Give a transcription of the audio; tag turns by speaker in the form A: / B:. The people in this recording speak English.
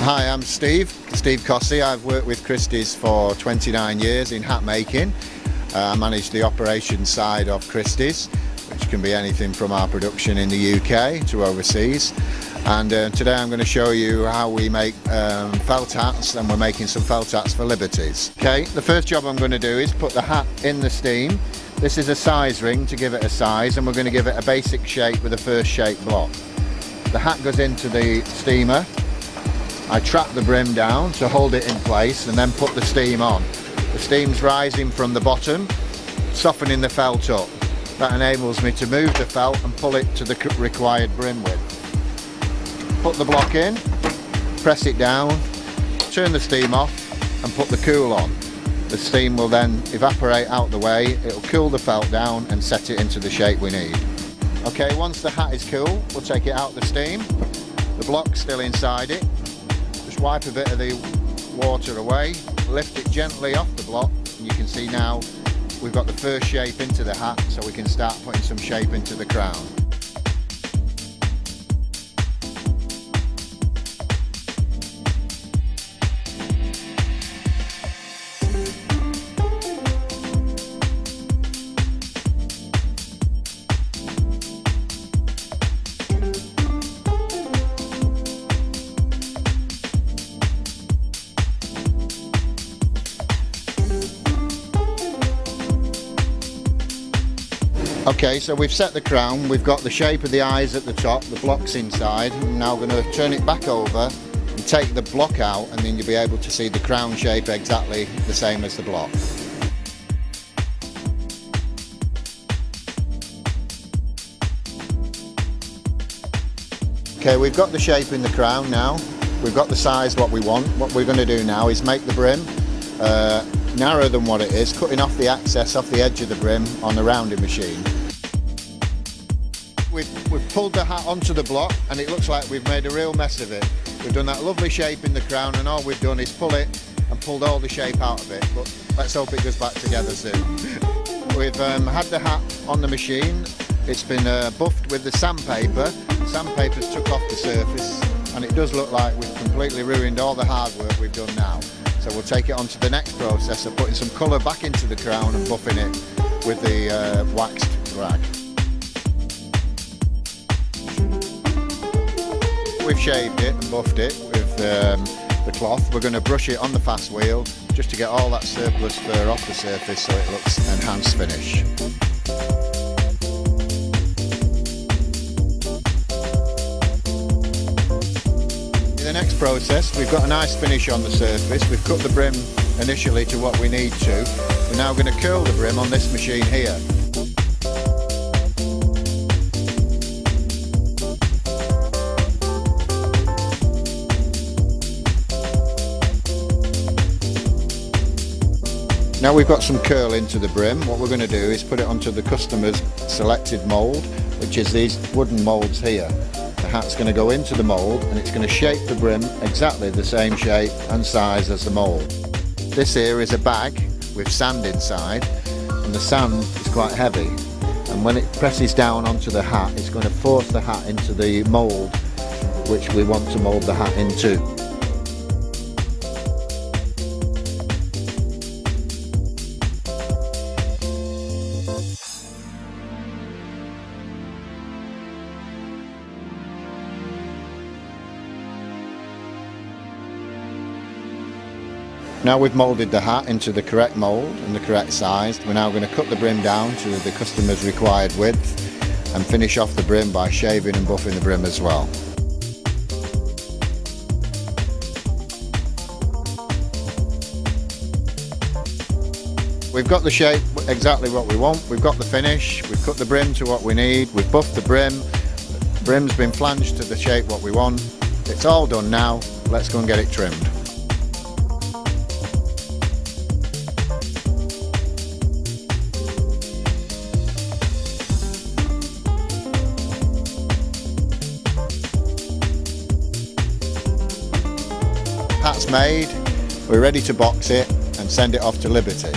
A: Hi, I'm Steve Cossey. I've worked with Christys for 29 years in hat making. I manage the operations side of Christys, which can be anything from our production in the UK to overseas. And today I'm going to show you how we make felt hats, and we're making some felt hats for Liberties. Okay, the first job I'm going to do is put the hat in the steam. This is a size ring to give it a size, and we're going to give it a basic shape with a first shape block. The hat goes into the steamer. I trap the brim down to hold it in place and then put the steam on. The steam's rising from the bottom, softening the felt up. That enables me to move the felt and pull it to the required brim width. Put the block in, press it down, turn the steam off and put the cool on. The steam will then evaporate out the way, it'll cool the felt down and set it into the shape we need. Okay, once the hat is cool, we'll take it out the steam. The block's still inside it. Just wipe a bit of the water away, lift it gently off the block, and you can see now we've got the first shape into the hat, so we can start putting some shape into the crown. Okay, so we've set the crown, we've got the shape of the eyes at the top, the block's inside. I'm now going to turn it back over and take the block out, and then you'll be able to see the crown shape exactly the same as the block. Okay, we've got the shape in the crown now, we've got the size what we want. What we're going to do now is make the brim narrower than what it is, cutting off the excess off the edge of the brim on the rounding machine. We've pulled the hat onto the block and it looks like we've made a real mess of it. We've done that lovely shape in the crown, and all we've done is pull it and pulled all the shape out of it, but let's hope it goes back together soon. We've had the hat on the machine. It's been buffed with the sandpaper. The sandpaper's took off the surface, and it does look like we've completely ruined all the hard work we've done now. So we'll take it on to the next process of putting some colour back into the crown and buffing it with the waxed rag. We've shaved it and buffed it with the cloth. We're going to brush it on the fast wheel just to get all that surplus fur off the surface so it looks enhanced finish. In the next process, we've got a nice finish on the surface. We've cut the brim initially to what we need to. We're now going to curl the brim on this machine here. Now we've got some curl into the brim, what we're going to do is put it onto the customer's selected mould, which is these wooden moulds here. The hat's going to go into the mould and it's going to shape the brim exactly the same shape and size as the mould. This here is a bag with sand inside, and the sand is quite heavy, and when it presses down onto the hat it's going to force the hat into the mould which we want to mould the hat into. Now we've moulded the hat into the correct mould and the correct size, we're now going to cut the brim down to the customer's required width and finish off the brim by shaving and buffing the brim as well. We've got the shape exactly what we want, we've got the finish, we've cut the brim to what we need, we've buffed the brim, the brim's been flanged to the shape what we want. It's all done now, let's go and get it trimmed. Hat's made, we're ready to box it and send it off to Liberty.